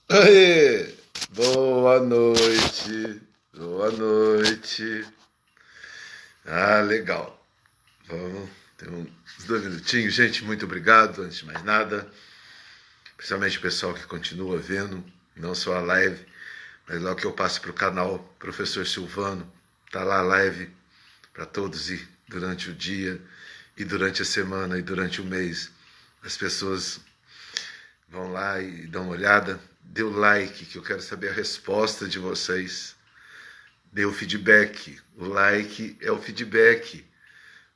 Aê! Boa noite, boa noite. Ah, legal. Vamos ter uns 2 minutinhos. Gente, muito obrigado, antes de mais nada. Principalmente o pessoal que continua vendo, não só a live, mas logo que eu passo para o canal Professor Silvano, tá lá a live para todos ir durante o dia e durante a semana e durante o mês. As pessoas vão lá e dão uma olhada, dê o like, que eu quero saber a resposta de vocês. Dê o feedback. O like é o feedback,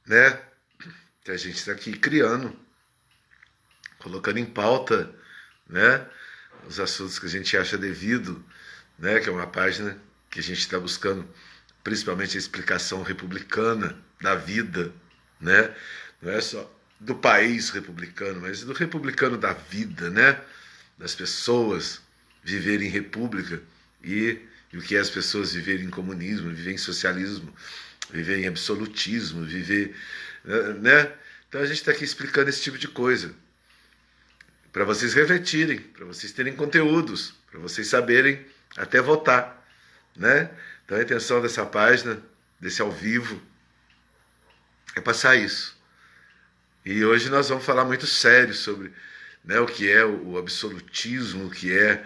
né? Que a gente está aqui criando, colocando em pauta, né? Os assuntos que a gente acha devido, né? Que é uma página que a gente está buscando, principalmente a explicação republicana da vida, né? Não é só do país republicano, mas do republicano da vida, né? Das pessoas viverem em república e o que é as pessoas viverem em comunismo, viver em socialismo, viver em absolutismo, viver, né? Então a gente está aqui explicando esse tipo de coisa para vocês refletirem, para vocês terem conteúdos, para vocês saberem até votar, né? Então a intenção dessa página, desse ao vivo, é passar isso. E hoje nós vamos falar muito sério sobre, né, o que é o absolutismo, o que é,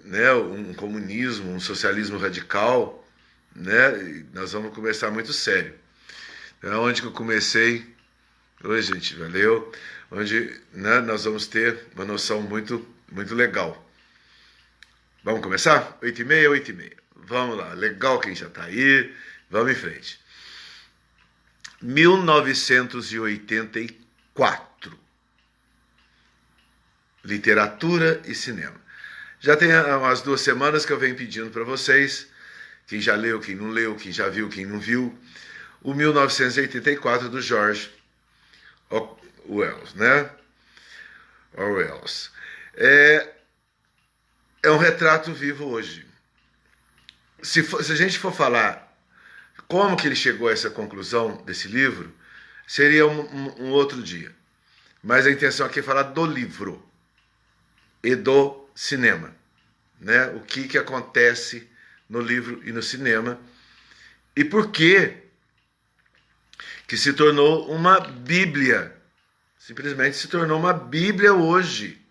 né, um comunismo, um socialismo radical, né? E nós vamos conversar muito sério. Então, onde que eu comecei? Oi, gente, valeu. Onde, né, nós vamos ter uma noção muito, muito legal. Vamos começar? 8h30, 8h30. Vamos lá, legal quem já está aí. Vamos em frente. 1984. Literatura e cinema. Já tem umas 2 semanas que eu venho pedindo para vocês, quem já leu, quem não leu, quem já viu, quem não viu, o 1984 do George Wells, né? Orwells. É um retrato vivo hoje. Se a gente for falar como que ele chegou a essa conclusão desse livro, seria um outro dia. Mas a intenção aqui é falar do livro e do cinema, né? O que acontece no livro e no cinema e por que se tornou uma Bíblia. Simplesmente se tornou uma Bíblia hoje.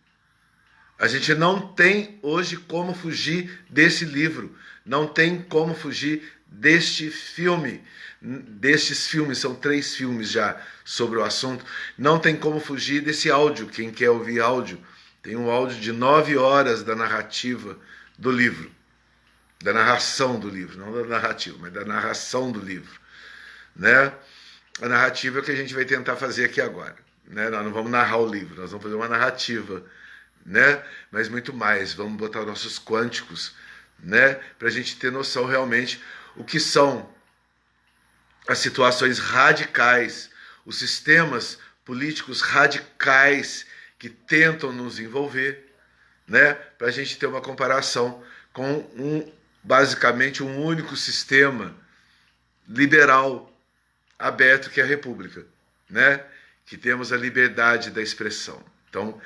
A gente não tem hoje como fugir desse livro, não tem como fugir deste filme, destes filmes, são 3 filmes já sobre o assunto, não tem como fugir desse áudio. Quem quer ouvir áudio, tem um áudio de 9 horas da narrativa do livro, da narração do livro, não da narrativa, mas da narração do livro, né? A narrativa é o que a gente vai tentar fazer aqui agora, né? Nós não vamos narrar o livro, nós vamos fazer uma narrativa, né? Mas muito mais, vamos botar nossos quânticos, né? Para a gente ter noção realmente o que são as situações radicais, os sistemas políticos radicais que tentam nos envolver, né? Para a gente ter uma comparação com basicamente um único sistema liberal aberto que é a República, né? Que temos a liberdade da expressão. Então,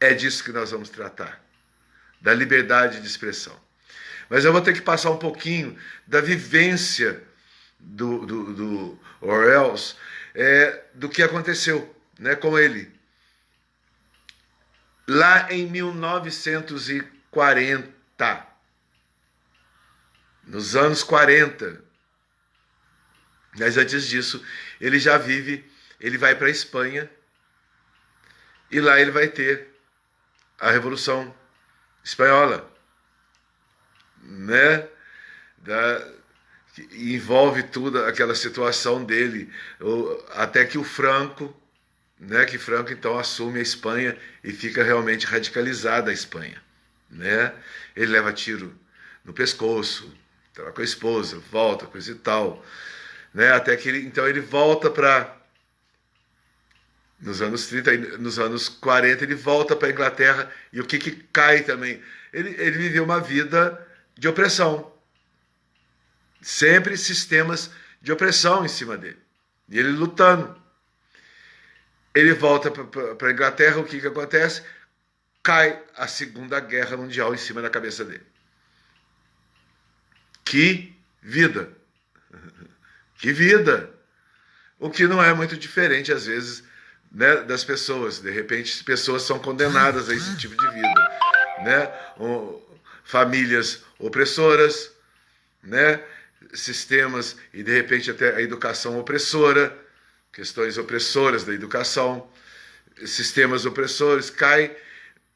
é disso que nós vamos tratar, da liberdade de expressão. Mas eu vou ter que passar um pouquinho da vivência do Orwells, do que aconteceu, né, com ele. Lá em 1940, nos anos 40, mas antes disso, ele já vive, ele vai para a Espanha, e lá ele vai ter a Revolução Espanhola, né? Que envolve toda aquela situação dele, até que o Franco, né? Que Franco então assume a Espanha e fica realmente radicalizada a Espanha, né? Ele leva tiro no pescoço, tá com a esposa, volta, coisa e tal, né? Até que ele volta para nos anos 30, nos anos 40, ele volta para a Inglaterra, e o que cai também? Ele viveu uma vida de opressão. Sempre sistemas de opressão em cima dele. E ele lutando. Ele volta para a Inglaterra, o que acontece? cai a Segunda Guerra Mundial em cima da cabeça dele. Que vida! Que vida! O que não é muito diferente, às vezes, né, das pessoas. De repente, pessoas são condenadas a esse tipo de vida. Né? Famílias opressoras, né? Sistemas e, de repente, até a educação opressora, questões opressoras da educação, sistemas opressores, cai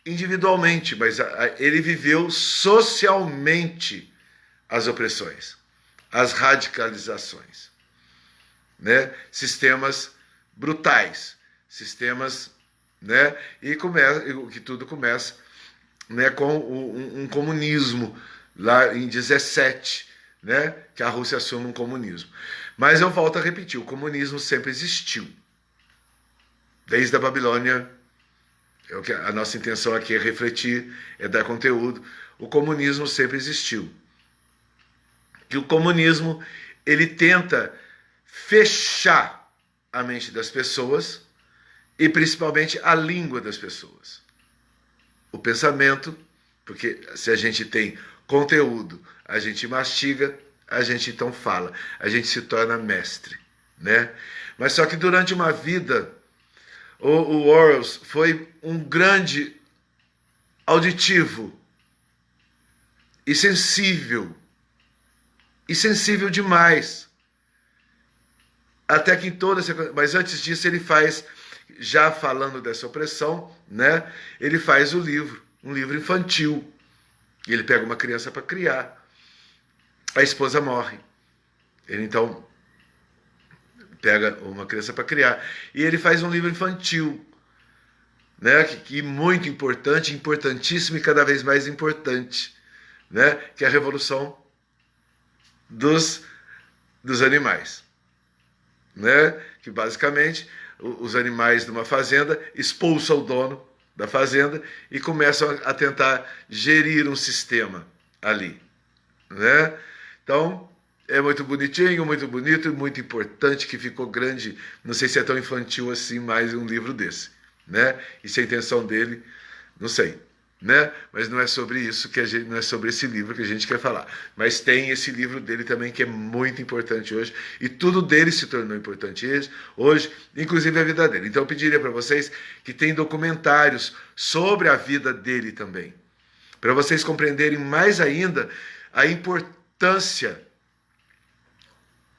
individualmente, mas ele viveu socialmente as opressões, as radicalizações, né? Sistemas brutais, sistemas, né? E que tudo começa, né, com um comunismo lá em 17, né, que a Rússia assume um comunismo. Mas eu volto a repetir, o comunismo sempre existiu. Desde a Babilônia, a nossa intenção aqui é refletir, é dar conteúdo. O comunismo sempre existiu. Que o comunismo, ele tenta fechar a mente das pessoas e principalmente a língua das pessoas. O pensamento, porque se a gente tem conteúdo, a gente mastiga, a gente então fala, a gente se torna mestre, né? Mas só que durante uma vida, o Orwell foi um grande auditivo e sensível demais. Até que em toda essa... Mas antes disso ele faz, já falando dessa opressão, né? Ele faz um livro infantil. E ele pega uma criança para criar. A esposa morre. Ele então pega uma criança para criar. E ele faz um livro infantil, né? Que muito importante, importantíssimo e cada vez mais importante, né? Que é a revolução dos animais, né? Que basicamente os animais de uma fazenda expulsam o dono da fazenda e começam a tentar gerir um sistema ali, né? Então é muito bonitinho, muito bonito e muito importante, que ficou grande. Não sei se é tão infantil assim mais um livro desse, né? E se a intenção dele, não sei, né? Mas não é sobre isso que a gente, não é sobre esse livro que a gente quer falar. Mas tem esse livro dele também que é muito importante hoje, e tudo dele se tornou importante hoje, inclusive a vida dele. Então eu pediria para vocês que tem documentários sobre a vida dele também, para vocês compreenderem mais ainda a importância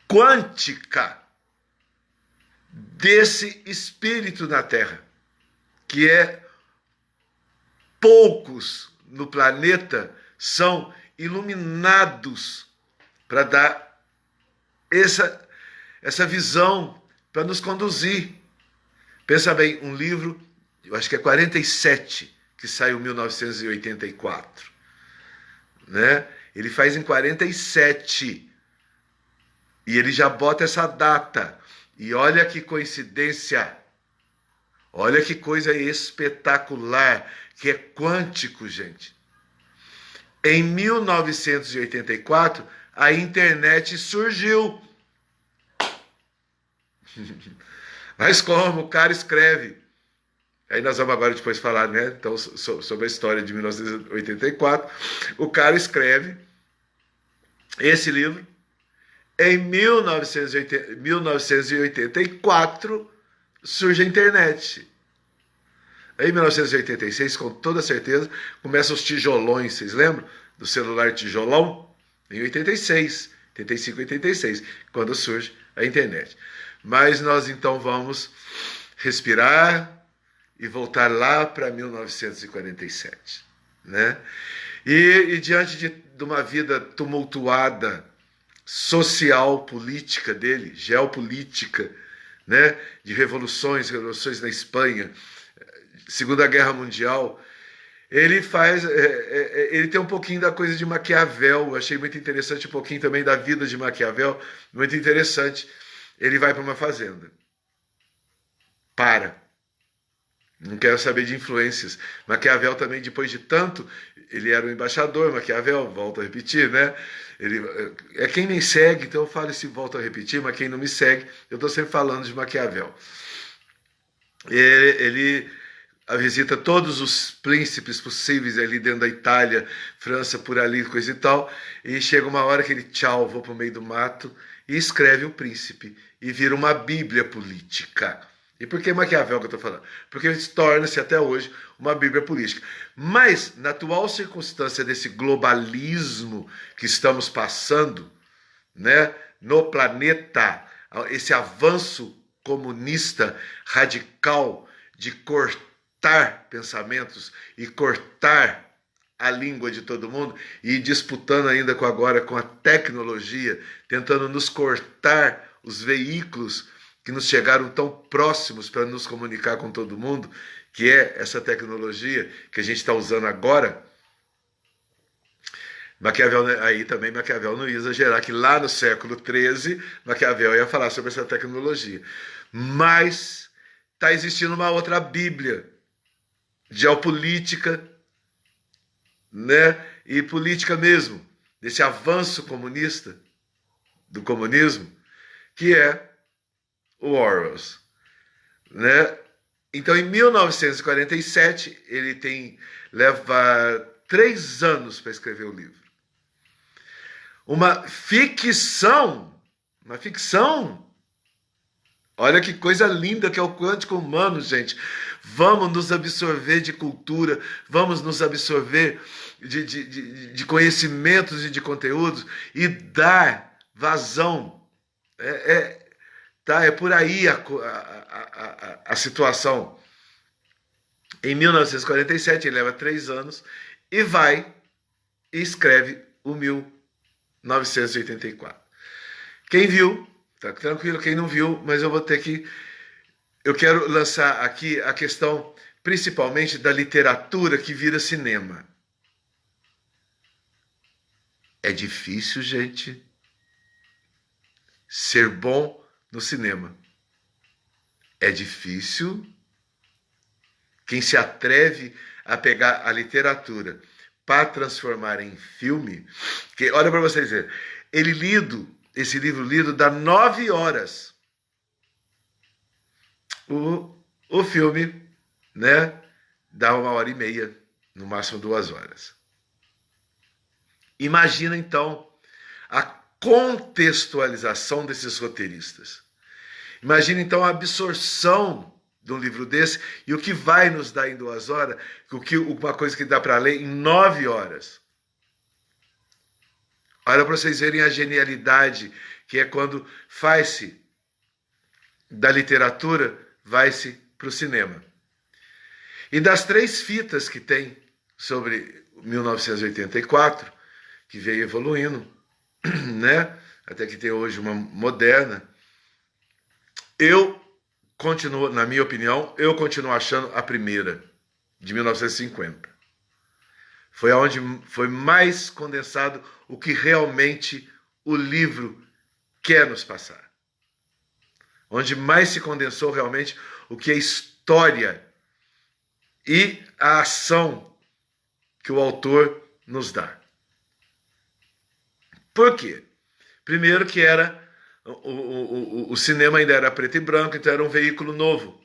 quântica desse espírito na Terra, que é poucos no planeta são iluminados para dar essa visão, para nos conduzir. Pensa bem, um livro, eu acho que é 47, que saiu em 1984, né? Ele faz em 47 e ele já bota essa data. E olha que coincidência, olha que coisa espetacular, que é quântico, gente. Em 1984, a internet surgiu. Mas como? O cara escreve. Aí nós vamos agora depois falar, né? Então, sobre a história de 1984. O cara escreve esse livro. Em 1984, surge a internet. Em 1986, com toda certeza, começam os tijolões. Vocês lembram do celular tijolão? Em 86, 85, 86, quando surge a internet. Mas nós então vamos respirar e voltar lá para 1947, né? E diante de uma vida tumultuada, social, política dele, geopolítica, né? De revoluções na Espanha, Segunda Guerra Mundial, ele tem um pouquinho da coisa de Maquiavel. Eu achei muito interessante um pouquinho também da vida de Maquiavel, muito interessante. Ele vai para uma fazenda. Não quero saber de influências. Maquiavel também, depois de tanto, ele era um embaixador, Maquiavel, volto a repetir, né? Ele, é quem me segue, então eu falo esse volto a repetir, mas quem não me segue, eu estou sempre falando de Maquiavel. Ele visita todos os príncipes possíveis ali dentro da Itália, França, por ali, coisa e tal, e chega uma hora que ele, tchau, vou para o meio do mato, e escreve o príncipe, e vira uma bíblia política. E por que Maquiavel que eu estou falando? Porque torna-se até hoje uma bíblia política. Mas, na atual circunstância desse globalismo que estamos passando, né, no planeta, esse avanço comunista radical de cortar pensamentos e cortar a língua de todo mundo e disputando ainda agora com a tecnologia, tentando nos cortar os veículos que nos chegaram tão próximos para nos comunicar com todo mundo, que é essa tecnologia que a gente está usando agora. Maquiavel, aí também Maquiavel não ia exagerar que lá no século XIII, Maquiavel ia falar sobre essa tecnologia. Mas está existindo uma outra Bíblia, geopolítica, né? E política mesmo, desse avanço comunista, do comunismo, que é o Orwell, né? Então, em 1947, ele leva 3 anos para escrever o livro. Uma ficção. Olha que coisa linda que é o quântico humano, gente. Vamos nos absorver de cultura, vamos nos absorver de conhecimentos e de conteúdos e dar vazão. É por aí a situação. Em 1947, ele leva 3 anos e vai e escreve o 1984. Quem viu, tá tranquilo, quem não viu, mas eu quero lançar aqui a questão principalmente da literatura que vira cinema. É difícil, gente, ser bom no cinema. É difícil. Quem se atreve a pegar a literatura para transformar em filme, que, olha para vocês verem, esse livro lido dá 9 horas. O filme, né, dá 1h30, no máximo 2 horas. Imagina, então, a contextualização desses roteiristas. Imagina, então, a absorção de um livro desse e o que vai nos dar em 2 horas, uma coisa que dá para ler em 9 horas. Olha para vocês verem a genialidade que é quando faz-se da literatura, vai-se para o cinema. E das 3 fitas que tem sobre 1984, que veio evoluindo, né? Até que tem hoje uma moderna, na minha opinião, eu continuo achando a primeira, de 1950. Foi onde foi mais condensado o que realmente o livro quer nos passar. Onde mais se condensou realmente o que a história e a ação que o autor nos dá. Por quê? Primeiro que o cinema ainda era preto e branco, então era um veículo novo,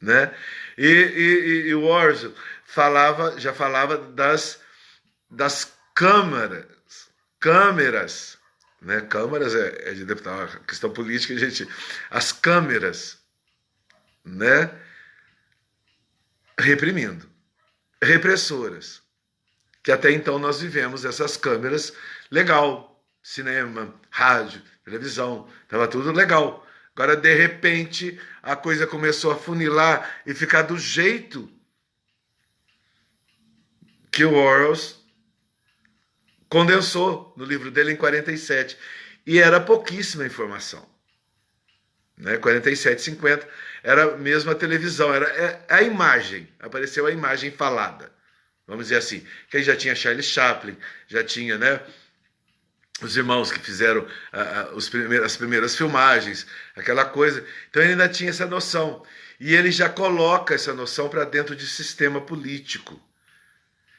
né? E o Orwell já falava das câmeras, né? Câmeras é de deputado, questão política, gente. As câmeras, né? Reprimindo, repressoras, que até então nós vivemos essas câmeras legal. Cinema, rádio, televisão, estava tudo legal. Agora, de repente, a coisa começou a funilar e ficar do jeito que o Orwell condensou no livro dele em 47. E era pouquíssima informação. Né? 47, 50, era mesmo a televisão, era a imagem, apareceu a imagem falada. Vamos dizer assim, que aí já tinha Charlie Chaplin, já tinha, né? Os irmãos que fizeram as primeiras filmagens, aquela coisa. Então ele ainda tinha essa noção. E ele já coloca essa noção para dentro de sistema político.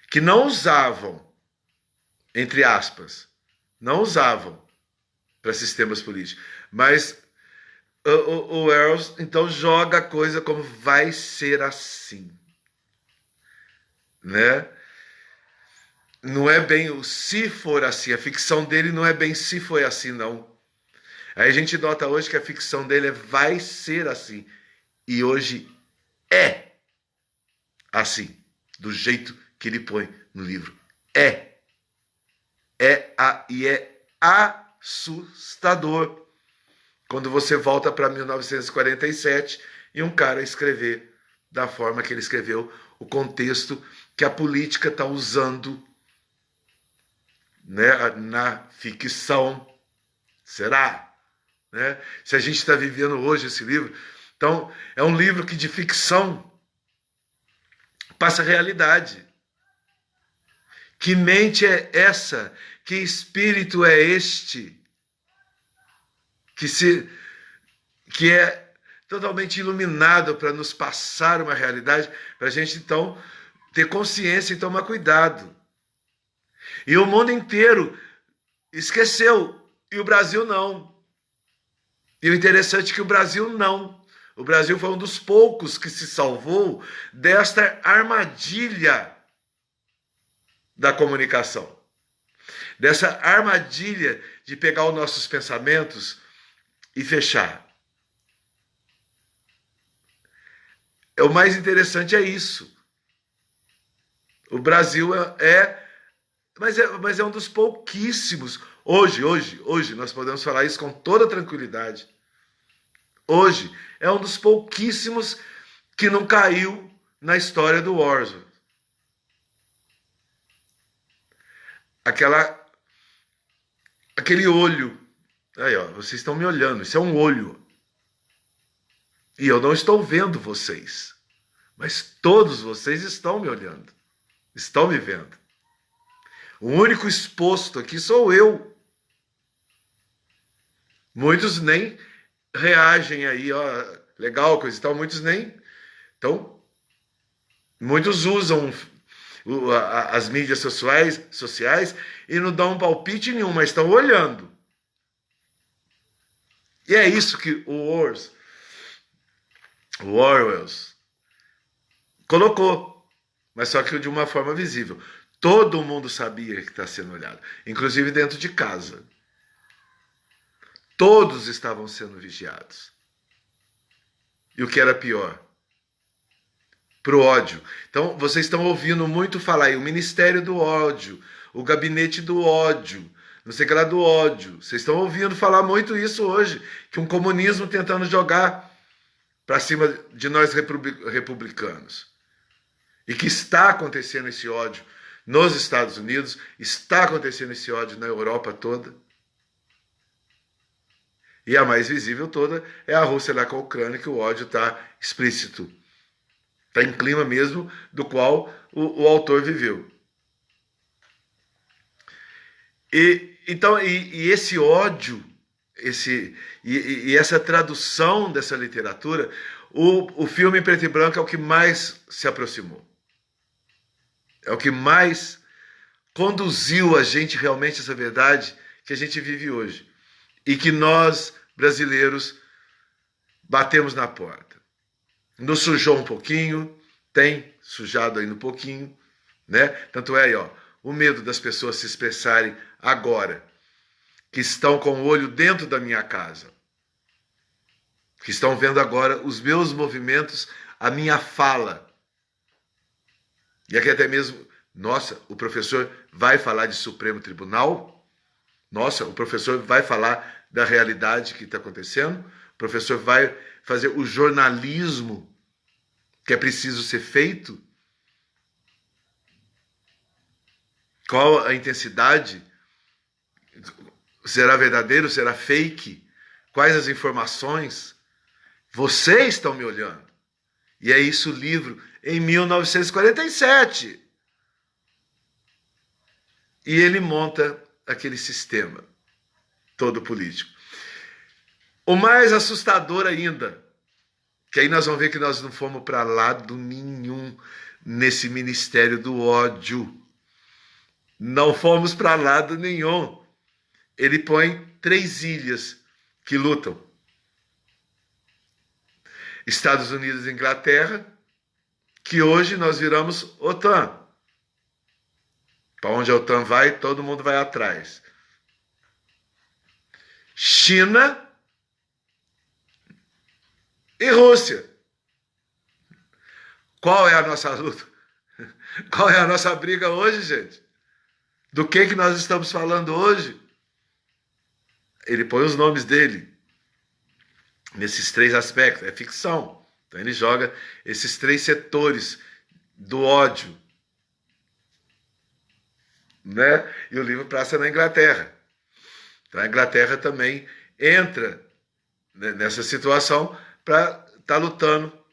Que não usavam, entre aspas, não usavam para sistemas políticos. Mas o Wells, então, joga a coisa como vai ser assim, né? Não é bem o se for assim, a ficção dele não é bem se foi assim, não. Aí a gente nota hoje que a ficção dele é vai ser assim. E hoje é assim, do jeito que ele põe no livro. E é assustador quando você volta para 1947 e um cara escrever da forma que ele escreveu, o contexto que a política está usando, né, na ficção. Será? Né? Se a gente está vivendo hoje esse livro. Então, é um livro que de ficção passa a realidade. Que mente é essa? Que espírito é este? Que é totalmente iluminado para nos passar uma realidade, para a gente, então, ter consciência e tomar cuidado. E o mundo inteiro esqueceu, e o Brasil não. E o interessante é que o Brasil não. O Brasil foi um dos poucos que se salvou desta armadilha da comunicação. Dessa armadilha de pegar os nossos pensamentos e fechar. O mais interessante é isso. O Brasil mas é um dos pouquíssimos. Hoje, nós podemos falar isso com toda tranquilidade. Hoje, é um dos pouquíssimos que não caiu na história do Orwell. Aquele olho. Aí, ó, vocês estão me olhando. Isso é um olho. E eu não estou vendo vocês. Mas todos vocês estão me olhando. Estão me vendo. O único exposto aqui sou eu. Muitos nem reagem aí, ó, legal, coisa e tal. Muitos nem. Então, muitos usam as mídias sociais e não dão um palpite nenhum, mas estão olhando. E é isso que o Orwell colocou, mas só que de uma forma visível. Todo mundo sabia que está sendo olhado, inclusive dentro de casa. Todos estavam sendo vigiados. E o que era pior? Pro ódio. Então, vocês estão ouvindo muito falar aí, o Ministério do Ódio, o Gabinete do Ódio, não sei o que lá do ódio. Vocês estão ouvindo falar muito isso hoje, que um comunismo tentando jogar para cima de nós republicanos. E que está acontecendo esse ódio nos Estados Unidos, está acontecendo esse ódio na Europa toda. E a mais visível toda é a Rússia lá com a Ucrânia, que o ódio está explícito. Está em clima mesmo do qual o autor viveu. Então, esse ódio, essa tradução dessa literatura, o filme em preto e branco é o que mais se aproximou. É o que mais conduziu a gente realmente a essa verdade que a gente vive hoje. E que nós, brasileiros, batemos na porta. Nos sujou um pouquinho, tem sujado ainda um pouquinho, né? Tanto é aí, ó, o medo das pessoas se expressarem agora, que estão com o olho dentro da minha casa, que estão vendo agora os meus movimentos, a minha fala. E aqui até mesmo, nossa, o professor vai falar de Supremo Tribunal? Nossa, o professor vai falar da realidade que está acontecendo? O professor vai fazer o jornalismo que é preciso ser feito? Qual a intensidade? Será verdadeiro? Será fake? Quais as informações? Vocês estão me olhando. E é isso o livro em 1947. E ele monta aquele sistema todo político. O mais assustador ainda, que aí nós vamos ver que nós não fomos para lado nenhum nesse ministério do ódio. Não fomos para lado nenhum. Ele põe 3 ilhas que lutam. Estados Unidos e Inglaterra, que hoje nós viramos OTAN. Para onde a OTAN vai, todo mundo vai atrás. China e Rússia. Qual é a nossa luta? Qual é a nossa briga hoje, gente? Do que nós estamos falando hoje? Ele põe os nomes dele nesses 3 aspectos. É ficção. Então ele joga esses 3 setores do ódio, né? E o livro passa na Inglaterra. Então a Inglaterra também entra nessa situação para estar lutando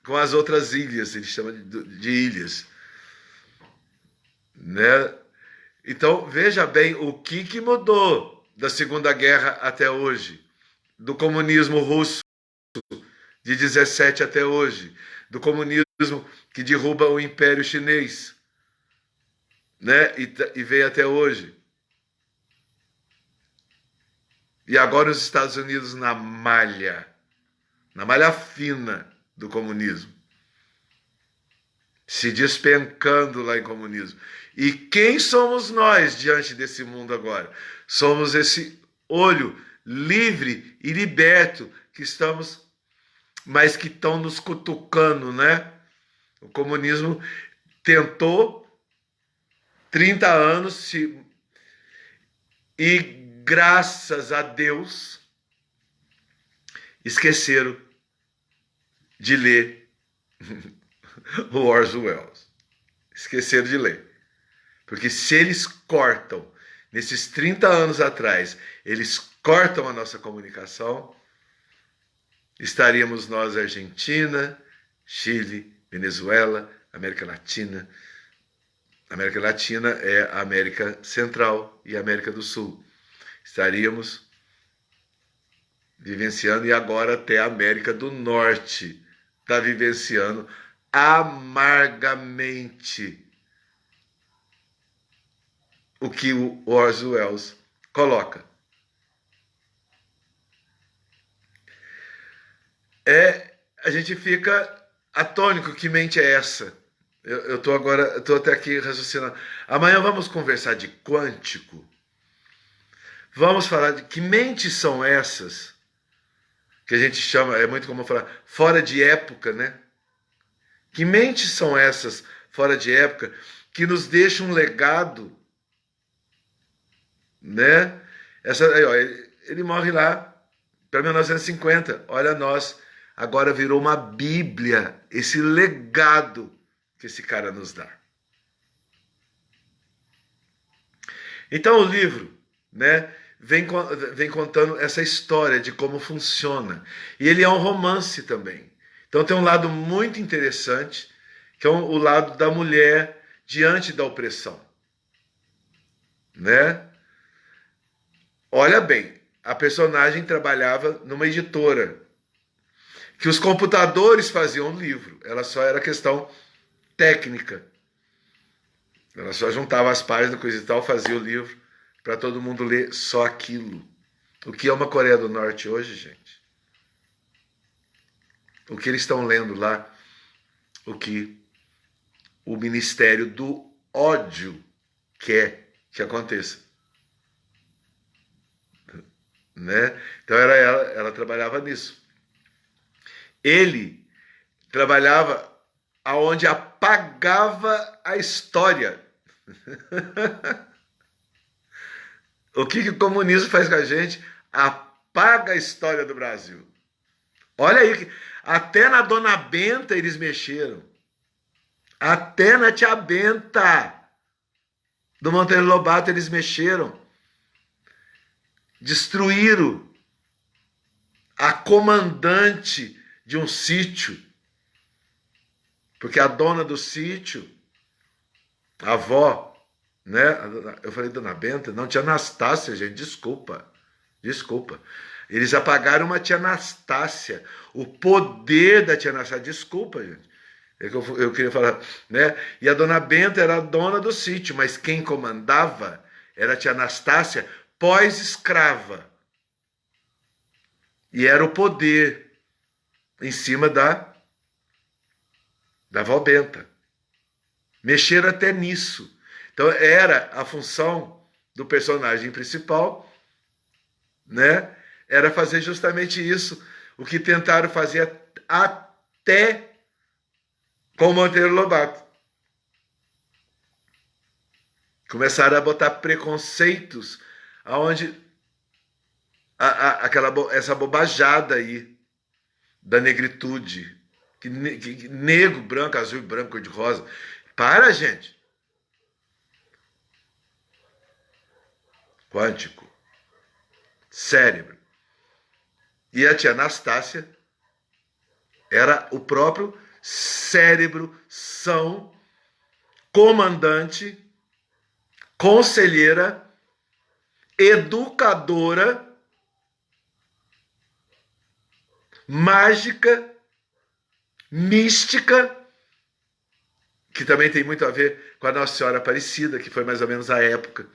com as outras ilhas, ele chama de ilhas, né? Então veja bem o que mudou da Segunda Guerra até hoje, do comunismo russo de 17 até hoje, do comunismo que derruba o Império Chinês, né? E vem até hoje. E agora os Estados Unidos na malha fina do comunismo, se despencando lá em comunismo. E quem somos nós diante desse mundo agora? Somos esse olho livre e liberto que estamos, mas que estão nos cutucando, né? O comunismo tentou 30 anos e graças a Deus esqueceram de ler o Orson Welles. Esqueceram de ler. Porque se eles cortam, nesses 30 anos atrás, eles cortam a nossa comunicação, estaríamos nós, Argentina, Chile, Venezuela, América Latina. A América Latina é a América Central e a América do Sul. Estaríamos vivenciando, e agora até a América do Norte está vivenciando amargamente o que o Orson Welles coloca. A gente fica atônico, que mente é essa? Eu estou até aqui raciocinando. Amanhã vamos conversar de quântico. Vamos falar de que mentes são essas, que a gente chama, é muito comum falar, fora de época, né? Que mentes são essas, fora de época, que nos deixam um legado, né? Aí, ó, ele morre lá para 1950. Olha nós, agora virou uma Bíblia, esse legado que esse cara nos dá. Então o livro, né, vem contando essa história de como funciona. E ele é um romance também. Então tem um lado muito interessante, que é o lado da mulher diante da opressão, né? Olha bem, a personagem trabalhava numa editora, que os computadores faziam o livro, ela só era questão técnica. Ela só juntava as páginas, coisa e tal, fazia o livro para todo mundo ler só aquilo. O que é uma Coreia do Norte hoje, gente? O que eles estão lendo lá? O que o Ministério do Ódio quer que aconteça. Né? Então era ela trabalhava nisso. Ele trabalhava aonde apagava a história. O que o comunismo faz com a gente? Apaga a história do Brasil. Olha aí, até na Dona Benta eles mexeram. Até na Tia Benta do Monteiro Lobato eles mexeram. Destruíram a comandante de um sítio. Porque a dona do sítio, a avó, né? Eu falei Dona Benta? Não, Tia Anastácia, gente, desculpa. Eles apagaram uma Tia Anastácia, o poder da Tia Anastácia, desculpa, gente. Eu queria falar, né? E a Dona Benta era a dona do sítio, mas quem comandava era a Tia Anastácia, pós-escrava. E era o poder. em cima da avó Benta. Mexeram até nisso. Então era a função do personagem principal, né? Era fazer justamente isso, o que tentaram fazer até com Monteiro Lobato. Começaram a botar preconceitos aonde essa bobajada aí da negritude, que negro, branco, azul, branco, cor de rosa. Para, gente. Quântico, cérebro. E a tia Anastácia era o próprio cérebro, são comandante, conselheira, educadora, mágica, mística, que também tem muito a ver com a Nossa Senhora Aparecida, que foi mais ou menos a época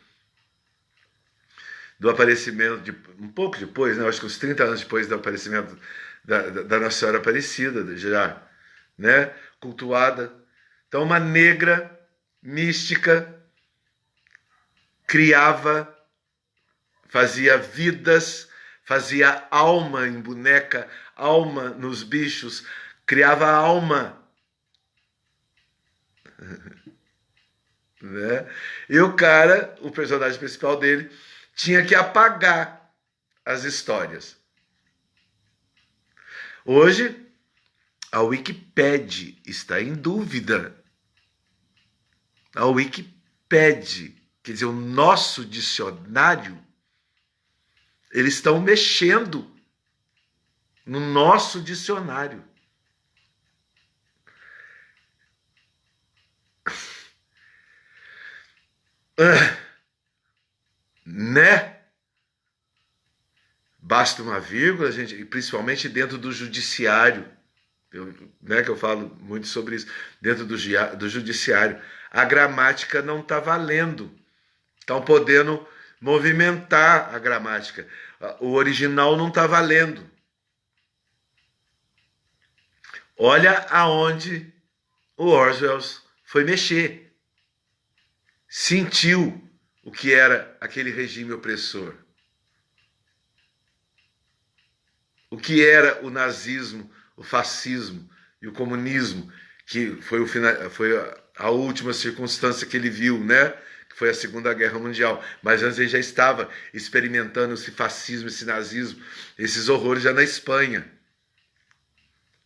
do aparecimento, um pouco depois, né? Acho que uns 30 anos depois do aparecimento da Nossa Senhora Aparecida, já, né? Cultuada. Então, uma negra mística criava, fazia vidas, fazia alma em boneca, alma nos bichos, criava alma. Né? E o cara, o personagem principal dele, tinha que apagar as histórias. Hoje, a Wikipédia está em dúvida. A Wikipédia, quer dizer, o nosso dicionário, eles estão mexendo no nosso dicionário. Né? Basta uma vírgula, gente, e principalmente dentro do judiciário, né, que eu falo muito sobre isso, dentro do judiciário, a gramática não está valendo. Estão podendo movimentar a gramática. O original não está valendo. Olha aonde o Orwell foi mexer. Sentiu o que era aquele regime opressor. O que era o nazismo, o fascismo e o comunismo, que foi a última circunstância que ele viu, né? Que foi a Segunda Guerra Mundial. Mas antes ele já estava experimentando esse fascismo, esse nazismo, esses horrores já na Espanha.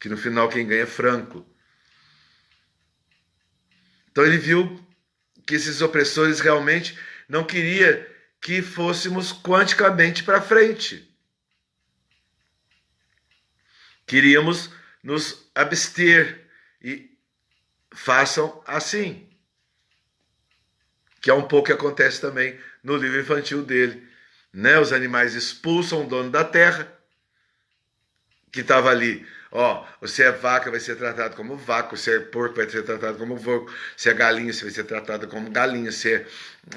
Que no final quem ganha é Franco. Então ele viu que esses opressores realmente não queriam que fôssemos quanticamente para frente. Queríamos nos abster e façam assim. Que é um pouco que acontece também no livro infantil dele. Né? Os animais expulsam o dono da terra, que estava ali. Ó, você é vaca, vai ser tratado como vaca. Você é porco, vai ser tratado como porco. Se é galinha, você vai ser tratado como galinha. Se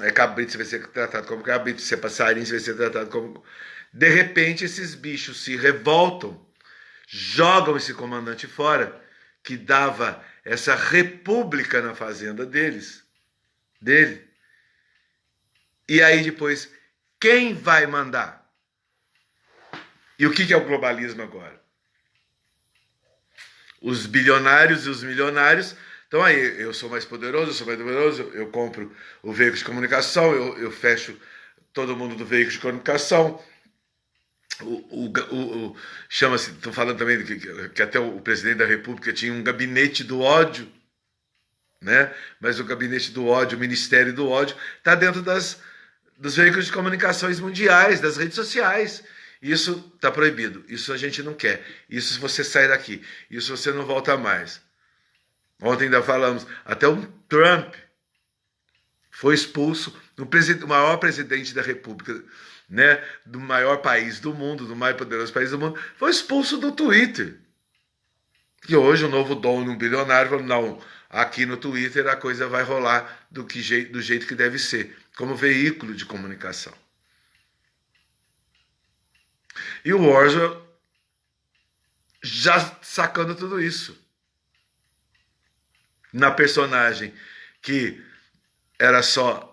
é cabrito, você vai ser tratado como cabrito. Se é passarinho, você vai ser tratado como... De repente, esses bichos se revoltam, jogam esse comandante fora, que dava essa república na fazenda dele. E aí depois, quem vai mandar? E o que é o globalismo agora? Os bilionários e os milionários. Então aí, eu sou mais poderoso, eu compro o veículo de comunicação, eu fecho todo mundo do veículo de comunicação. Chama-se, estou falando também que até o presidente da República tinha um gabinete do ódio, né? Mas o gabinete do ódio, o ministério do ódio, está dentro dos veículos de comunicações mundiais, das redes sociais. Isso está proibido, isso a gente não quer. Isso se você sair daqui, isso você não volta mais. Ontem ainda falamos, até o Trump foi expulso, o maior presidente da República, né, do maior país do mundo, do mais poderoso país do mundo, foi expulso do Twitter. E hoje o novo dono, um bilionário, falou, não, aqui no Twitter a coisa vai rolar do jeito que deve ser, como veículo de comunicação. E o Orwell já sacando tudo isso. Na personagem que era só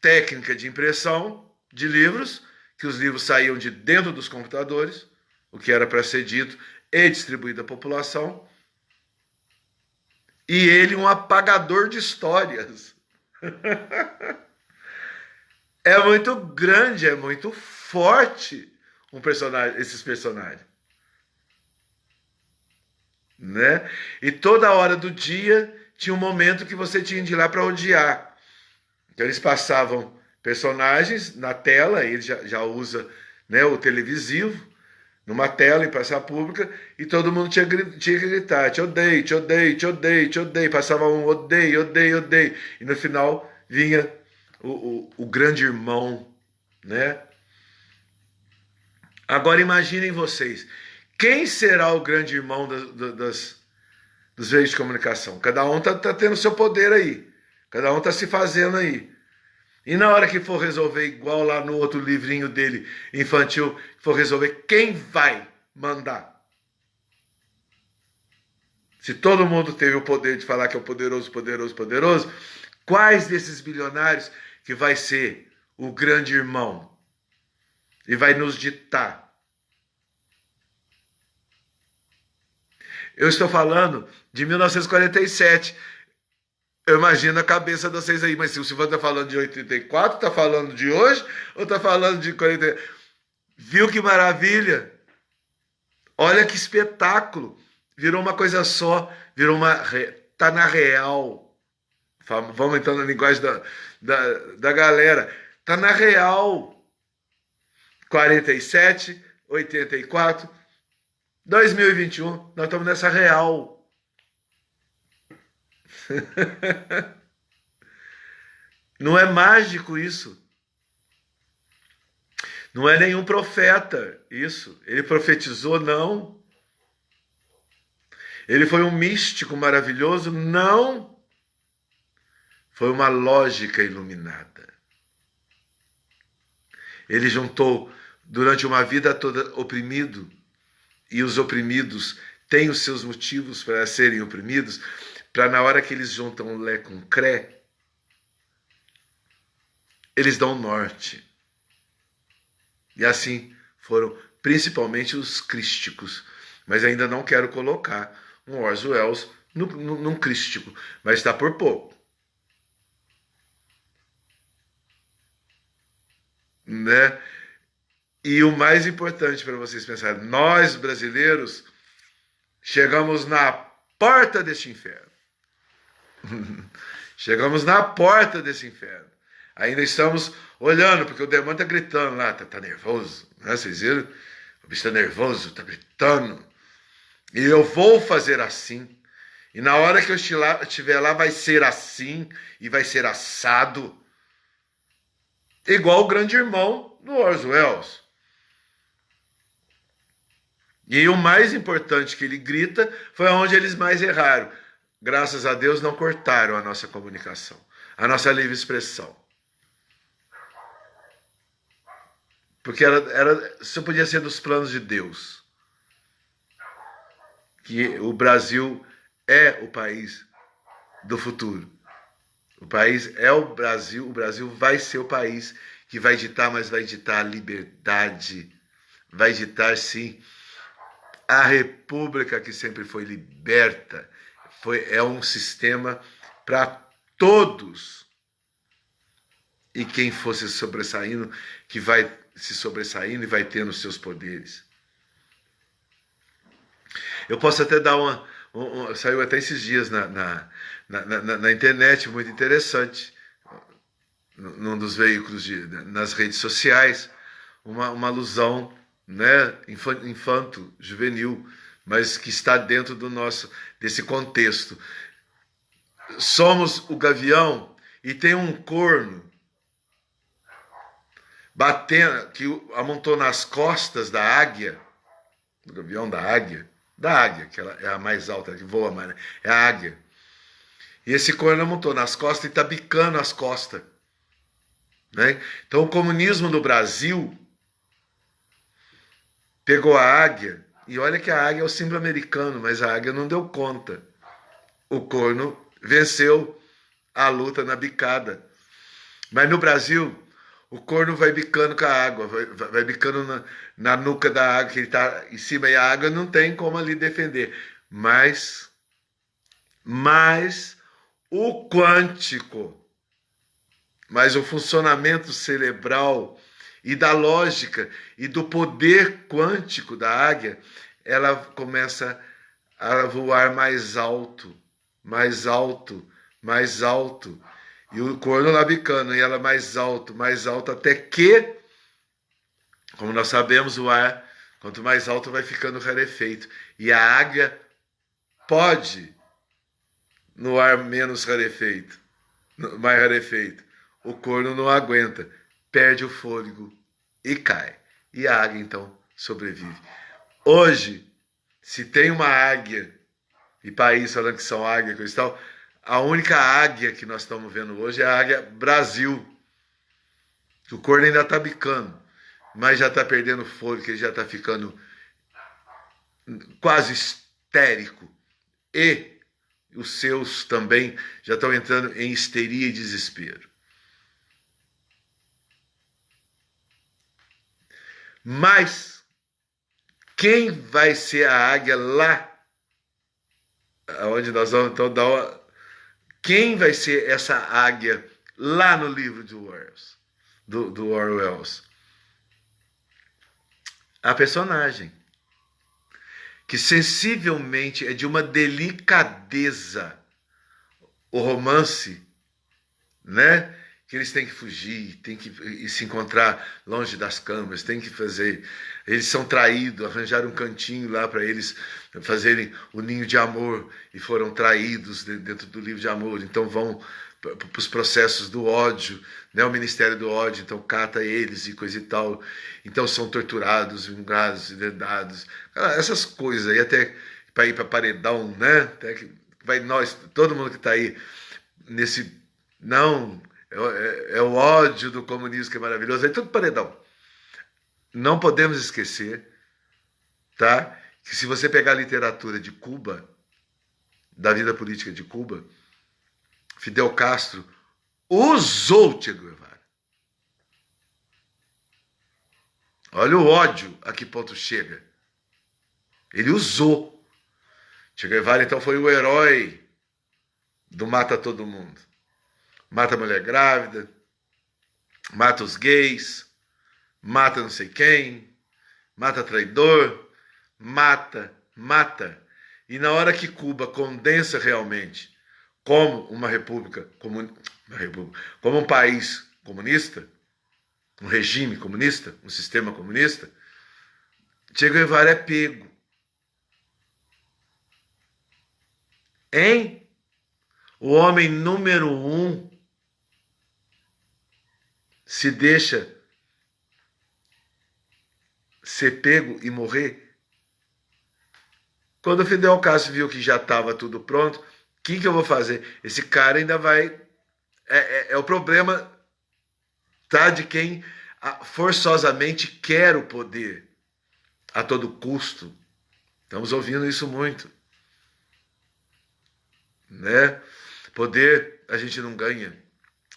técnica de impressão de livros, que os livros saíam de dentro dos computadores, o que era para ser dito e distribuído à população, e ele um apagador de histórias. É muito grande, é muito forte esses personagens. Né? E toda hora do dia tinha um momento que você tinha de ir lá para odiar. Então eles passavam personagens na tela, ele já usa, né, o televisivo, numa tela em praça pública, e todo mundo tinha que gritar, te odeio, te odeio, te odeio, te odeio. Passava um odeio, odeio, odeio. E no final vinha o grande irmão, né? Agora imaginem vocês, quem será o grande irmão dos veículos de comunicação? Cada um tá tendo seu poder aí, cada um tá se fazendo aí. E na hora que for resolver, igual lá no outro livrinho dele, infantil, for resolver, quem vai mandar? Se todo mundo teve o poder de falar que é o poderoso, poderoso, poderoso, quais desses bilionários que vai ser o grande irmão e vai nos ditar? Eu estou falando de 1947. Eu imagino a cabeça de vocês aí, mas se o Silvano está falando de 84, está falando de hoje ou está falando de 40? Viu que maravilha? Olha que espetáculo! Virou uma coisa só, virou uma... Tá na real. Vamos então na linguagem da galera. Tá na real. 47, 84, 2021, nós estamos nessa real. Não é mágico isso. Não é nenhum profeta isso. Ele profetizou, não. Ele foi um místico maravilhoso, não. Foi uma lógica iluminada. Ele juntou durante uma vida toda oprimido, e os oprimidos têm os seus motivos para serem oprimidos, para na hora que eles juntam Lé com Cré, eles dão norte. E assim foram principalmente os crísticos. Mas ainda não quero colocar um Orson Welles num crístico, mas está por pouco. Né? E o mais importante para vocês pensarem, nós brasileiros chegamos na porta deste inferno. Chegamos na porta desse inferno. Ainda estamos olhando, porque o demônio está gritando lá, tá nervoso, né? Vocês viram? O bicho está nervoso, está gritando. E eu vou fazer assim. E na hora que eu estiver lá, vai ser assim, e vai ser assado. Igual o grande irmão do Orson Welles. E o mais importante que ele grita foi onde eles mais erraram. Graças a Deus não cortaram a nossa comunicação, a nossa livre expressão. Porque isso podia ser dos planos de Deus. Que o Brasil é o país do futuro. O país é o Brasil vai ser o país que vai ditar, mas vai ditar a liberdade. Vai ditar, sim, a república que sempre foi liberta. É um sistema para todos. E quem fosse sobressaindo, que vai se sobressaindo e vai tendo os seus poderes. Eu posso até dar saiu até esses dias na internet, muito interessante, num dos veículos, nas redes sociais, uma alusão, né, infanto, juvenil, mas que está dentro desse contexto. Somos o gavião e tem um corno batendo, que amontou nas costas da águia, do gavião da águia, que ela é a mais alta, que voa mais, né? É a águia. E esse corno amontou nas costas e está bicando as costas. Né? Então o comunismo no Brasil pegou a águia E olha que a águia é o símbolo americano, mas a águia não deu conta. O corno venceu a luta na bicada. Mas no Brasil, o corno vai bicando com a água, vai bicando na nuca da água, que ele está em cima, e a água não tem como ali defender. Mas o quântico, mas o funcionamento cerebral e da lógica e do poder quântico da águia, ela começa a voar mais alto, mais alto, mais alto. E o corno lá bicando, e ela mais alto, até que, como nós sabemos, o ar, quanto mais alto, vai ficando rarefeito. E a águia pode, no ar menos rarefeito, mais rarefeito. O corno não aguenta, perde o fôlego e cai. E a águia, então, sobrevive. Hoje, se tem uma águia, e país falando que são águia, coisa e tal, a única águia que nós estamos vendo hoje é a águia Brasil. O corno ainda está bicando, mas já está perdendo fôlego, ele já está ficando quase histérico. E os seus também já estão entrando em histeria e desespero. Mas quem vai ser a águia lá, onde nós vamos então dar uma... Quem vai ser essa águia lá no livro de do Orwell? A personagem, que sensivelmente é de uma delicadeza, o romance, né? Que eles têm que fugir, têm que se encontrar longe das câmeras, têm que fazer... Eles são traídos, arranjaram um cantinho lá para eles fazerem o ninho de amor e foram traídos dentro do livro de amor. Então vão para os processos do ódio, né? O Ministério do Ódio, então cata eles e coisa e tal. Então são torturados, vingados, envenenados. Essas coisas aí, até para ir para paredão, né? Até que vai nós, todo mundo que está aí nesse... Não... É o ódio do comunismo que é maravilhoso, é tudo paredão. Não podemos esquecer, tá? Que se você pegar a literatura de Cuba, da vida política de Cuba, Fidel Castro usou Che Guevara. Olha o ódio a que ponto chega. Ele usou. Che Guevara, então, foi o herói do mata todo mundo. Mata a mulher grávida, mata os gays, mata não sei quem, mata traidor, mata. E na hora que Cuba condensa realmente como uma república, como um país comunista, um regime comunista, um sistema comunista, Che Guevara é pego. Hein? O homem número 1 se deixa ser pego e morrer. Quando o Fidel Castro viu que já estava tudo pronto, o que eu vou fazer? Esse cara ainda vai... É o problema, tá, de quem forçosamente quer o poder a todo custo. Estamos ouvindo isso muito, né? Poder a gente não ganha,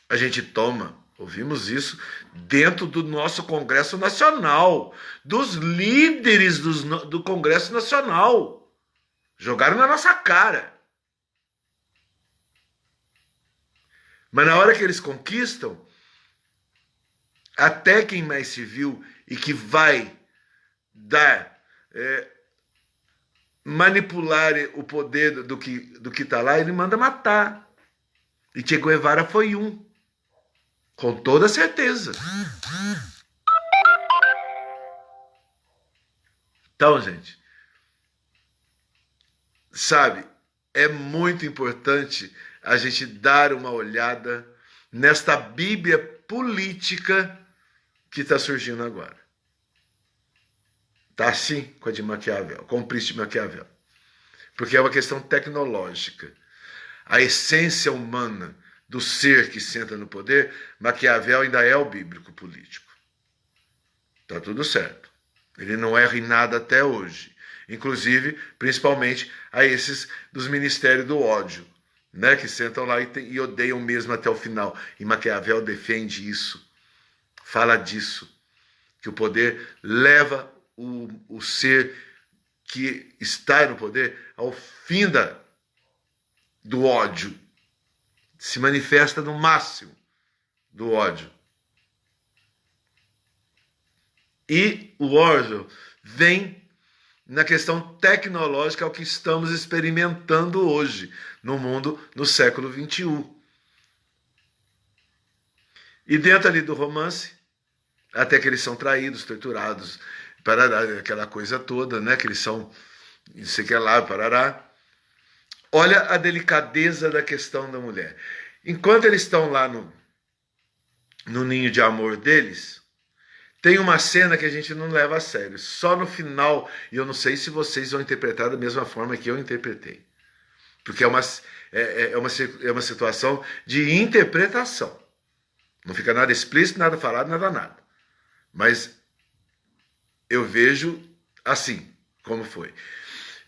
a gente toma. Ouvimos isso dentro do nosso Congresso Nacional, dos líderes do Congresso Nacional. Jogaram na nossa cara. Mas na hora que eles conquistam, até quem mais civil e que vai dar, manipular o poder do que está lá, ele manda matar. E Che Guevara foi um. Com toda certeza. Então, gente, sabe, é muito importante a gente dar uma olhada nesta Bíblia política que está surgindo agora. Está assim com a de Maquiavel, com o príncipe de Maquiavel. Porque é uma questão tecnológica. A essência humana do ser que senta no poder, Maquiavel ainda é o bíblico político. Está tudo certo. Ele não erra em nada até hoje. inclusive, principalmente, a esses dos ministérios do ódio, né, que sentam lá e odeiam mesmo até o final. E Maquiavel defende isso, fala disso, que o poder leva o ser que está no poder ao fim do ódio, se manifesta no máximo do ódio. E o Orwell vem na questão tecnológica ao que estamos experimentando hoje no mundo no século XXI. E dentro ali do romance, até que eles são traídos, torturados, parará, aquela coisa toda, né? Que eles são, não sei o que lá, parará. Olha a delicadeza da questão da mulher. Enquanto eles estão lá no ninho de amor deles, tem uma cena que a gente não leva a sério. Só no final, e eu não sei se vocês vão interpretar da mesma forma que eu interpretei. Porque é uma situação de interpretação. Não fica nada explícito, nada falado, nada. Mas eu vejo assim, como foi.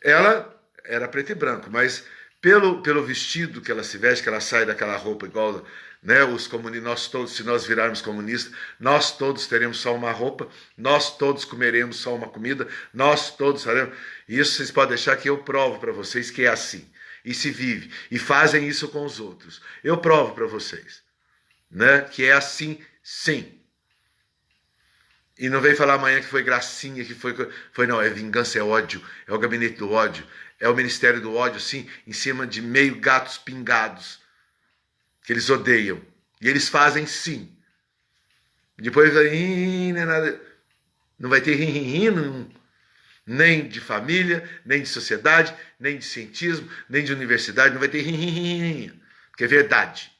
Ela era preto e branco, mas pelo vestido que ela se veste, que ela sai daquela roupa igual, né, os comunistas, nós todos, se nós virarmos comunistas, nós todos teremos só uma roupa, nós todos comeremos só uma comida, nós todos faremos. Isso vocês podem deixar que eu provo para vocês que é assim. E se vive. E fazem isso com os outros. Eu provo para vocês, né, que é assim, sim. E não vem falar amanhã que foi gracinha, que foi não, é vingança, é ódio, é o gabinete do ódio, é o ministério do ódio, sim, em cima de meio gatos pingados, que eles odeiam. E eles fazem sim. Depois, não vai ter nem de família, nem de sociedade, nem de cientismo, nem de universidade, não vai ter porque é verdade.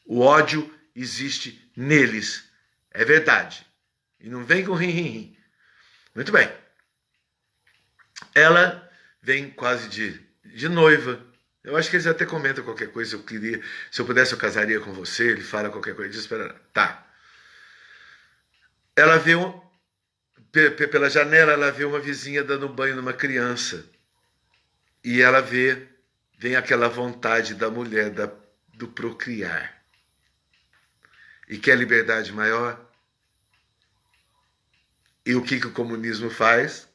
O ódio existe neles, é verdade. E não vem com Muito bem. Ela vem quase de noiva. Eu acho que eles até comentam qualquer coisa. Eu queria, se eu pudesse, eu casaria com você. Ele fala qualquer coisa disso. Tá. Ela vê pela janela, ela vê uma vizinha dando banho numa criança. E ela vem aquela vontade da mulher do procriar. E quer liberdade maior? E o que o comunismo faz?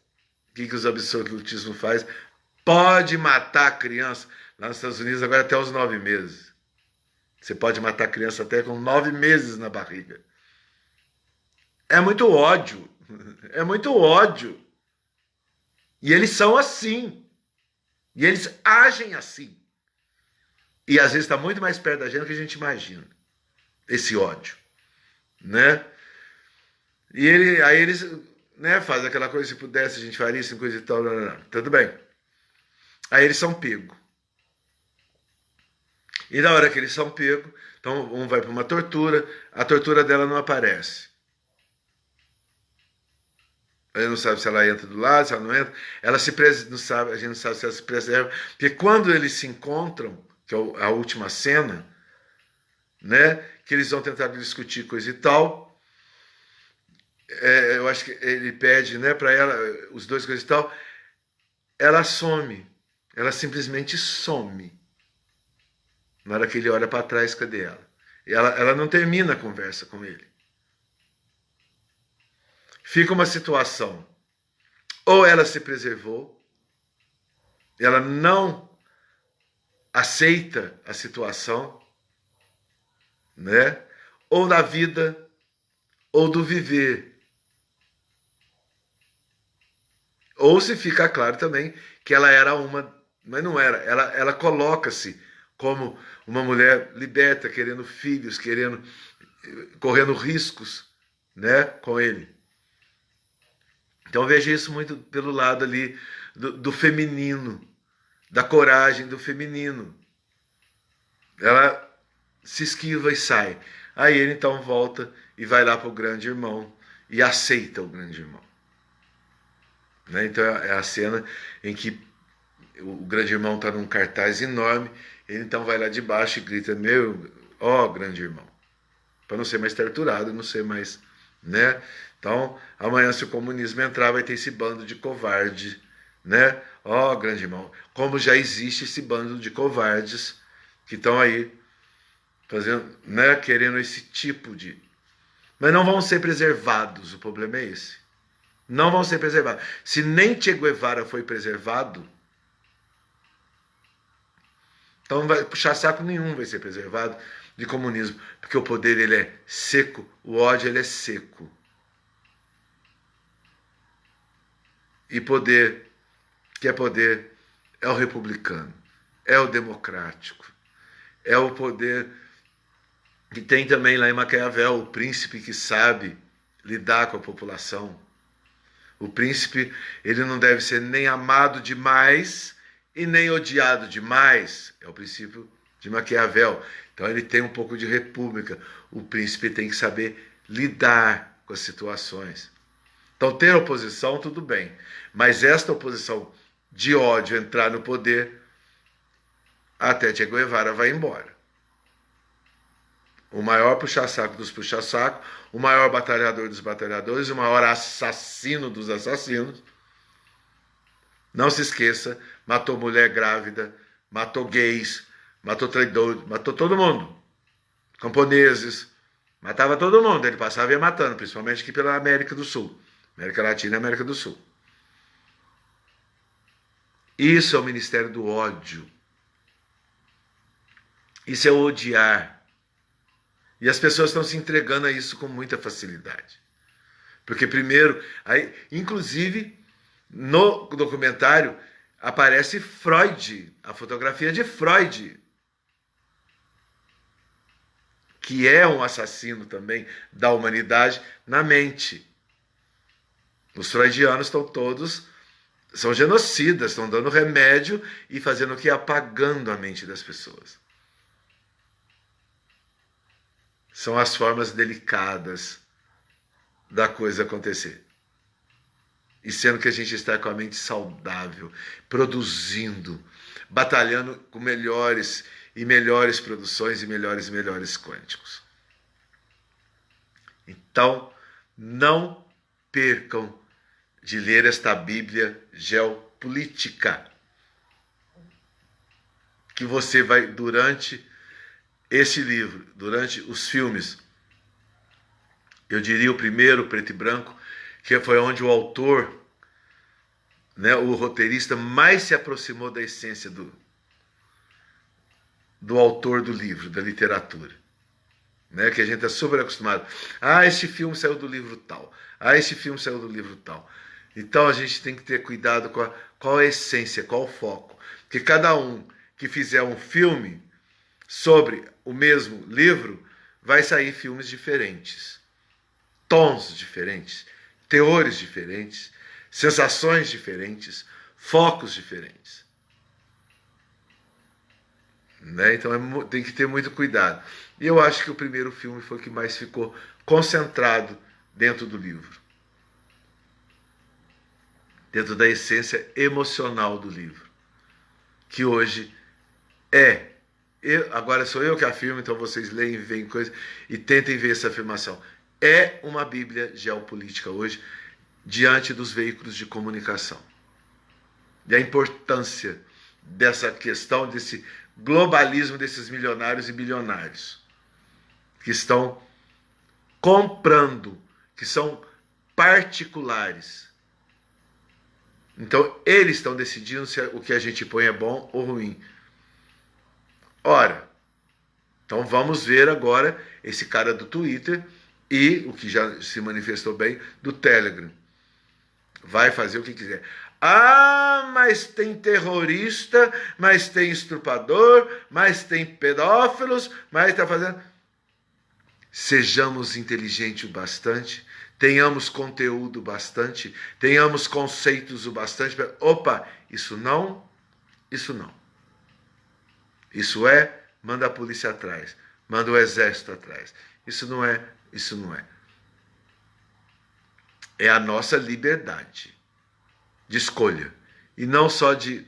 O que os absolutismos faz? Pode matar a criança. Lá nos Estados Unidos, agora até os 9 meses. Você pode matar a criança até com 9 meses na barriga. É muito ódio. É muito ódio. E eles são assim. E eles agem assim. E às vezes está muito mais perto da gente do que a gente imagina. Esse ódio. Né? E aí eles, né, fazem aquela coisa, se pudesse a gente faria isso, coisa e tal, não. Tudo bem. Aí eles são pegos. E na hora que eles são pegos, então um vai para uma tortura, a tortura dela não aparece. Ele não sabe se ela entra do lado, se ela não entra. Ela não sabe, a gente não sabe se ela se preserva. Porque quando eles se encontram, que é a última cena, né, que eles vão tentar discutir coisa e tal, eu acho que ele pede, né, para ela, os dois coisas e tal, ela some. Ela simplesmente some. Na hora que ele olha para trás, cadê ela? Ela não termina a conversa com ele. Fica uma situação. Ou ela se preservou, ela não aceita a situação, né? Ou da vida, ou do viver. Ou se fica claro também que ela era mas não era. Ela coloca-se como uma mulher liberta, querendo filhos, correndo riscos, né, com ele. Então veja isso muito pelo lado ali do feminino, da coragem do feminino. Ela se esquiva e sai. Aí ele então volta e vai lá para o grande irmão e aceita o grande irmão. Né? Então é a cena em que o grande irmão está num cartaz enorme, ele então vai lá de baixo e grita, grande irmão, para não ser mais torturado, não ser mais, né? Então, amanhã, se o comunismo entrar, vai ter esse bando de covarde, né? Ó, grande irmão, como já existe esse bando de covardes que estão aí fazendo, né, querendo esse tipo de... Mas não vão ser preservados, o problema é esse. Não vão ser preservados. Se nem Che Guevara foi preservado, então não vai puxar saco nenhum vai ser preservado de comunismo, porque o poder ele é seco, o ódio ele é seco. E poder, que é poder, é o republicano, é o democrático, é o poder que tem também lá em Maquiavel, o príncipe que sabe lidar com a população. O príncipe, ele não deve ser nem amado demais e nem odiado demais. É o princípio de Maquiavel. Então ele tem um pouco de república. O príncipe tem que saber lidar com as situações. Então ter oposição, tudo bem. Mas esta oposição de ódio entrar no poder, até Che Guevara vai embora. O maior puxa-saco dos puxa-saco, o maior batalhador dos batalhadores, o maior assassino dos assassinos. Não se esqueça, matou mulher grávida, matou gays, matou traidores, matou todo mundo. Camponeses, matava todo mundo. Ele passava e ia matando, principalmente aqui pela América do Sul. América Latina e América do Sul. Isso é o ministério do ódio. Isso é o odiar. E as pessoas estão se entregando a isso com muita facilidade. Porque primeiro, aí, inclusive, no documentário aparece Freud, a fotografia de Freud, que é um assassino também da humanidade na mente. Os freudianos estão todos, são genocidas, estão dando remédio e fazendo o que? Apagando a mente das pessoas. São as formas delicadas da coisa acontecer. E sendo que a gente está com a mente saudável, produzindo, batalhando com melhores e melhores produções e melhores quânticos. Então, não percam de ler esta Bíblia geopolítica, que você vai, durante esse livro, durante os filmes, eu diria o primeiro, preto e branco, que foi onde o autor, né, o roteirista, mais se aproximou da essência do autor do livro, da literatura. Né, que a gente está super acostumado. Ah, esse filme saiu do livro tal. Ah, esse filme saiu do livro tal. Então a gente tem que ter cuidado com qual a essência, qual o foco. Porque cada um que fizer um filme sobre o mesmo livro, vai sair filmes diferentes, tons diferentes, teores diferentes, sensações diferentes, focos diferentes. Né? Então tem que ter muito cuidado. E eu acho que o primeiro filme foi o que mais ficou concentrado dentro do livro. Dentro da essência emocional do livro. Que hoje é... agora sou eu que afirmo, então vocês leem, veem coisas e tentem ver essa afirmação. É uma Bíblia geopolítica hoje, diante dos veículos de comunicação. E a importância dessa questão, desse globalismo desses milionários e bilionários, que estão comprando, que são particulares. Então, eles estão decidindo se o que a gente põe é bom ou ruim. Ora, então vamos ver agora esse cara do Twitter e o que já se manifestou bem do Telegram. Vai fazer o que quiser. Ah, mas tem terrorista, mas tem estuprador, mas tem pedófilos, mas está fazendo... Sejamos inteligentes o bastante, tenhamos conteúdo bastante, tenhamos conceitos o bastante. Opa, isso não, isso não. Isso é, manda a polícia atrás, manda o exército atrás. Isso não é, isso não é. É a nossa liberdade de escolha e não só de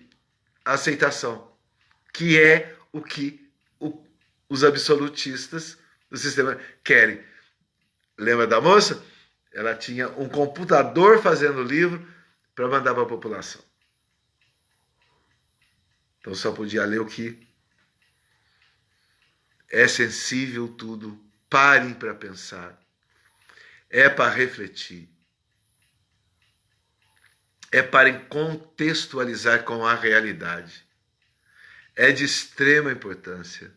aceitação, que é o que os absolutistas do sistema querem. Lembra da moça? ela tinha um computador fazendo livro para mandar para a população. Então só podia ler o que é sensível tudo. Parem para pensar. É para refletir. É para contextualizar com a realidade. É de extrema importância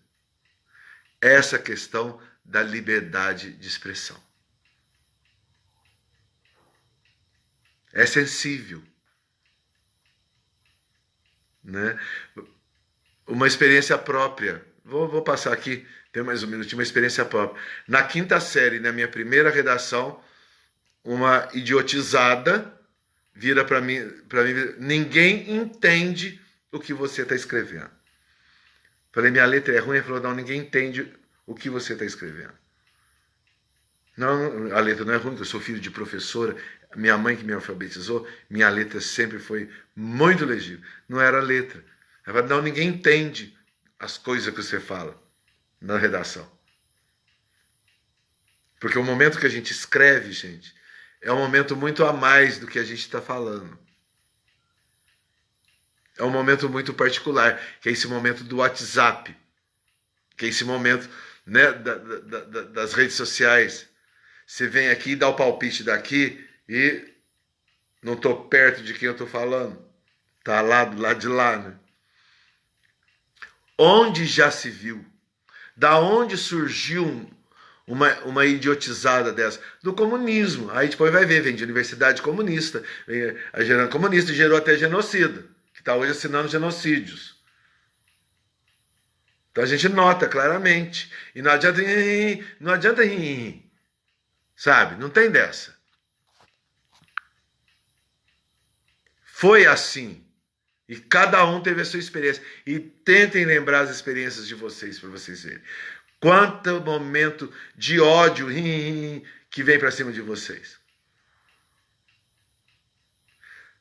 essa questão da liberdade de expressão. É sensível, né? Uma experiência própria. Vou passar aqui, tem mais um minutinho, uma experiência própria. Na quinta série, na minha primeira redação, uma idiotizada vira para mim, ninguém entende o que você está escrevendo. Falei, minha letra é ruim. Ele falou, não, ninguém entende o que você está escrevendo. Não, a letra não é ruim, eu sou filho de professora, minha mãe que me alfabetizou, minha letra sempre foi muito legível. Não era letra. Ela falou, não, ninguém entende as coisas que você fala na redação. Porque o momento que a gente escreve, gente, é um momento muito a mais do que a gente está falando. É um momento muito particular, que é esse momento do WhatsApp, que é esse momento, né, das redes sociais. Você vem aqui e dá o palpite daqui e não estou perto de quem eu estou falando. Está lá do lado de lá, né? Onde já se viu? Da onde surgiu uma idiotizada dessa? Do comunismo. Aí depois vai ver, vem de universidade comunista. A gerando comunista gerou até genocida, que está hoje assinando genocídios. Então a gente nota claramente. E não adianta rir. Sabe? Não tem dessa. Foi assim. E cada um teve a sua experiência. E tentem lembrar as experiências de vocês, para vocês verem. Quanto momento de ódio que vem para cima de vocês.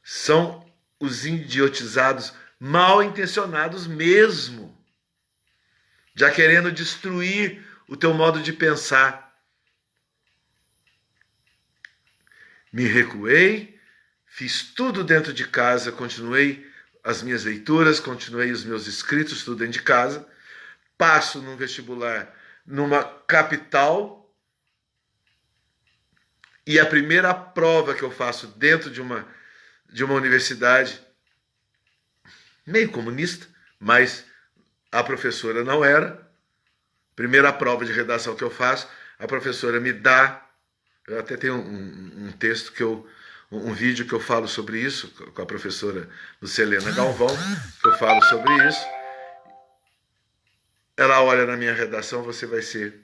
São os idiotizados mal intencionados mesmo. Já querendo destruir o teu modo de pensar. Me recuei, fiz tudo dentro de casa, continuei as minhas leituras, continuei os meus escritos, tudo dentro de casa. Passo num vestibular numa capital e a primeira prova que eu faço dentro de uma universidade meio comunista, mas a professora não era. Primeira prova de redação que eu faço, a professora me dá. Eu até tenho um texto um vídeo que eu falo sobre isso, com a professora Lucelena Galvão, que eu falo sobre isso. Ela olha na minha redação, você vai ser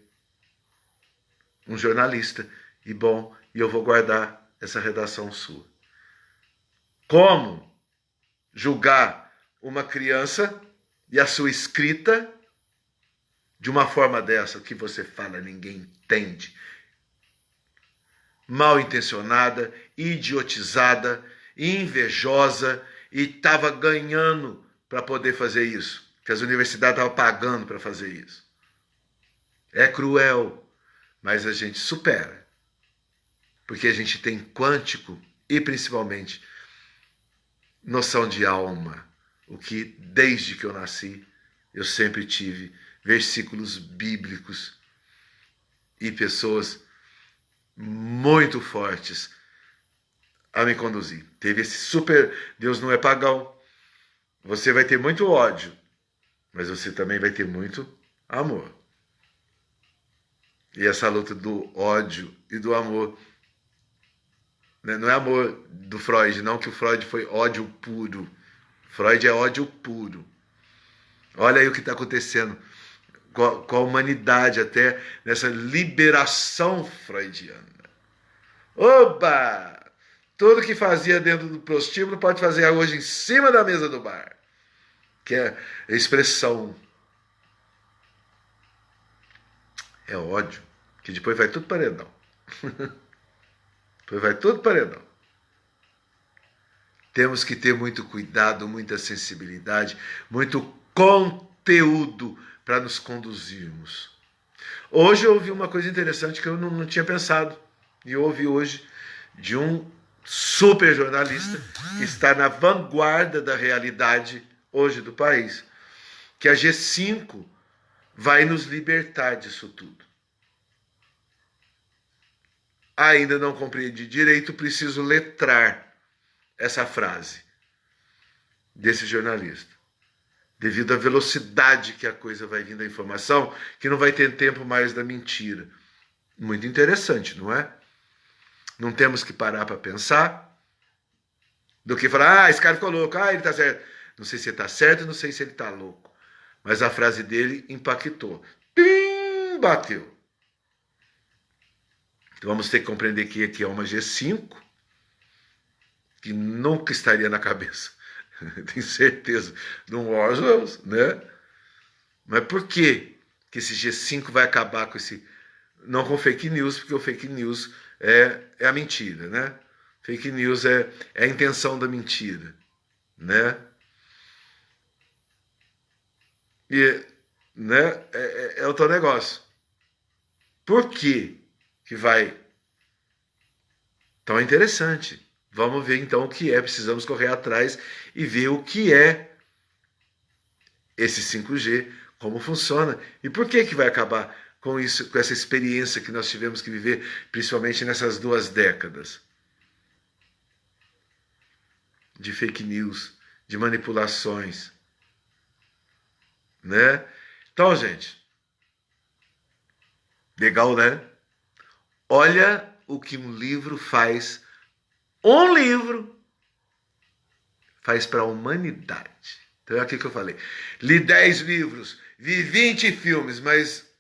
um jornalista, e eu vou guardar essa redação sua. Como julgar uma criança e a sua escrita de uma forma dessa, o que você fala ninguém entende? Mal intencionada, idiotizada, invejosa, e estava ganhando para poder fazer isso. Que as universidades estavam pagando para fazer isso. É cruel, mas a gente supera. Porque a gente tem quântico e, principalmente, noção de alma. O que, desde que eu nasci, eu sempre tive versículos bíblicos e pessoas muito fortes a me conduzir. Teve esse super... Deus não é pagão. Você vai ter muito ódio, mas você também vai ter muito amor. E essa luta do ódio e do amor, né? Não é amor do Freud, não, que o Freud foi ódio puro. Freud é ódio puro. Olha aí o que está acontecendo com a humanidade, até nessa liberação freudiana. Oba! Tudo que fazia dentro do prostíbulo pode fazer hoje em cima da mesa do bar. Que é a expressão. É ódio. Que depois vai tudo paredão. Depois vai tudo paredão. Temos que ter muito cuidado, muita sensibilidade, muito conteúdo para nos conduzirmos. Hoje eu ouvi uma coisa interessante que eu não tinha pensado. E ouvi hoje de um super jornalista que está na vanguarda da realidade hoje do país, que a G5 vai nos libertar disso tudo. Ainda não compreendi direito, preciso letrar essa frase desse jornalista. Devido à velocidade que a coisa vai vindo, a informação, que não vai ter tempo mais da mentira. Muito interessante, não é? Não temos que parar para pensar do que falar, esse cara ficou louco, ele está certo. Não sei se ele está certo, não sei se ele está louco. Mas a frase dele impactou. Pim! Bateu. Então vamos ter que compreender que aqui é uma G5 que nunca estaria na cabeça. Tenho certeza. De um Orwell, né? Mas por que esse G5 vai acabar com esse... Não com fake news, porque o fake news é a mentira, né? Fake news é a intenção da mentira, né? E, né, é o teu negócio. Por que vai? Então é interessante. Vamos ver então o que é. Precisamos correr atrás e ver o que é esse 5G, como funciona e por que vai acabar com isso, com essa experiência que nós tivemos que viver, principalmente nessas 2 décadas de fake news, de manipulações, né? Então, gente, legal, né? Olha o que um livro faz. Um livro faz para a humanidade. Então é aqui que eu falei. Li 10 livros, vi 20 filmes, mas...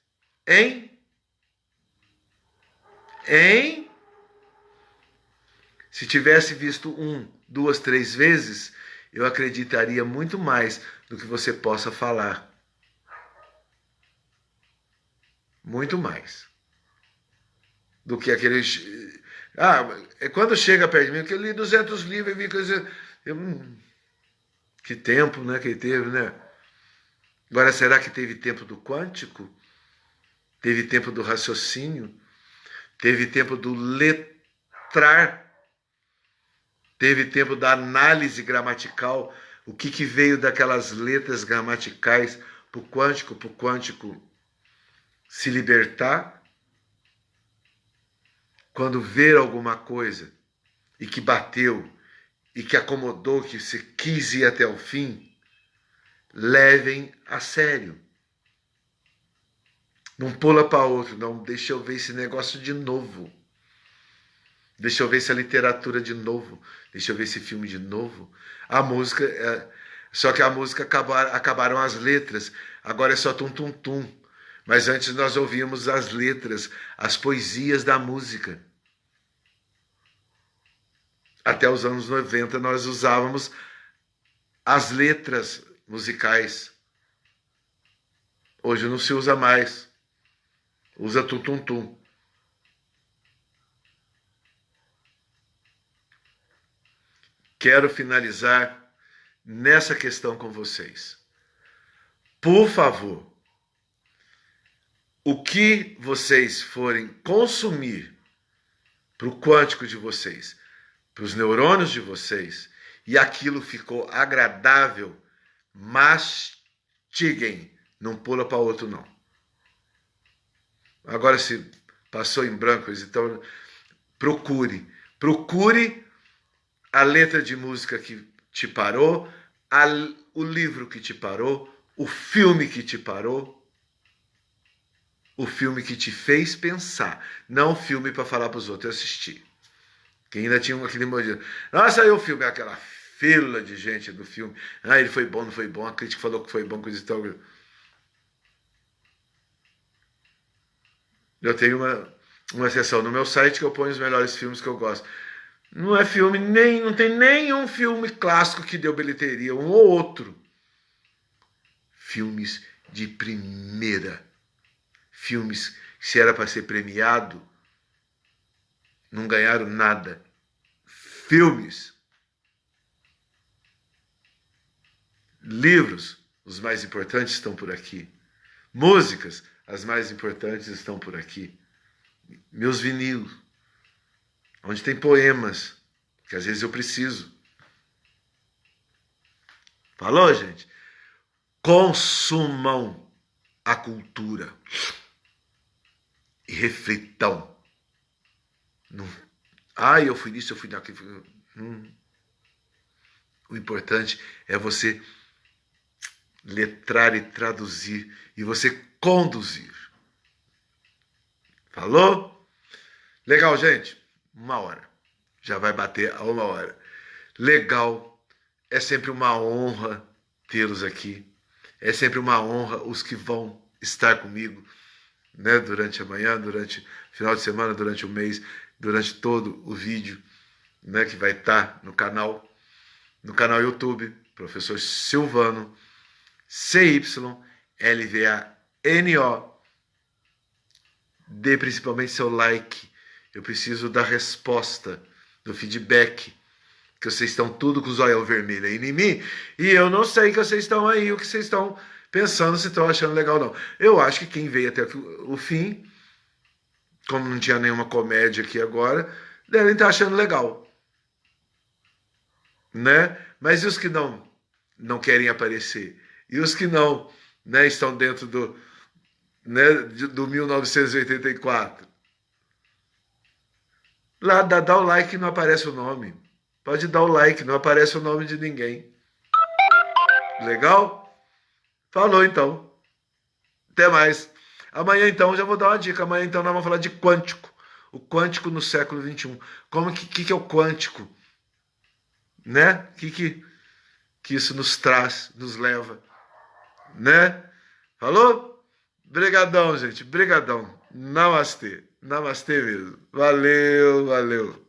Se tivesse visto 1, 2, 3 vezes, eu acreditaria muito mais do que você possa falar. Muito mais. Do que aqueles... quando chega perto de mim, que eu li 200 livros e vi coisas... Que tempo, né, que ele teve, né? Agora, será que teve tempo do quântico? Teve tempo do raciocínio? Teve tempo do letrar? Teve tempo da análise gramatical? O que veio daquelas letras gramaticais para o quântico se libertar? Quando ver alguma coisa e que bateu, e que acomodou, que você quis ir até o fim, levem a sério. Não pula para outro, não. Deixa eu ver esse negócio de novo. Deixa eu ver essa literatura de novo. Deixa eu ver esse filme de novo. A música... Só que a música acabaram as letras. Agora é só tum-tum-tum. Mas antes nós ouvíamos as letras, as poesias da música. Até os anos 90 nós usávamos as letras musicais. Hoje não se usa mais. Usa tum-tum-tum. Quero finalizar nessa questão com vocês. Por favor, o que vocês forem consumir para o quântico de vocês, para os neurônios de vocês, e aquilo ficou agradável, mastiguem, não pula para outro não. Agora, se passou em branco, então procure a letra de música que te parou, o livro que te parou, o filme que te parou, o filme que te fez pensar, não o filme para falar para os outros assistir. Que ainda tinha aquele emoji. Saiu o filme, aquela fila de gente do filme. Ele foi bom, não foi bom, a crítica falou que foi bom, coisa e tal. Eu tenho uma seção no meu site que eu ponho os melhores filmes que eu gosto. Não é filme, não tem nenhum filme clássico que deu bilheteria, um ou outro. Filmes de primeira. Filmes que, se era para ser premiado, não ganharam nada. Filmes. Livros, os mais importantes estão por aqui. Músicas, as mais importantes estão por aqui. Meus vinis, onde tem poemas, que às vezes eu preciso. Falou, gente? Consumam a cultura e reflitam. Não, eu fui nisso, eu fui naquilo. O importante é você letrar e traduzir e você conduzir. Falou? Legal, gente? 1 hora. Já vai bater a 1 hora. Legal. É sempre uma honra tê-los aqui. É sempre uma honra os que vão estar comigo, né, durante a manhã, durante o final de semana, durante o mês, durante todo o vídeo, né, que vai estar no canal YouTube, Professor Silvano, CYLVANO. Dê principalmente seu like. Eu preciso da resposta, do feedback, que vocês estão tudo com os olhos vermelhos aí em mim, e eu não sei que vocês estão aí, o que vocês estão pensando, se estão achando legal ou não. Eu acho que quem veio até o fim, como não tinha nenhuma comédia aqui agora, devem estar achando legal, né? Mas e os que não querem aparecer? E os que não, né, estão dentro do 1984? Lá dá o like e não aparece o nome. Pode dar o like, não aparece o nome de ninguém. Legal? Falou, então. Até mais. Amanhã, então, já vou dar uma dica. Amanhã, então, nós vamos falar de quântico. O quântico no século XXI. Como que é o quântico? Né? Que isso nos traz, nos leva. Né? Falou? Brigadão, gente. Brigadão. Namastê. Namastê mesmo. Valeu, valeu.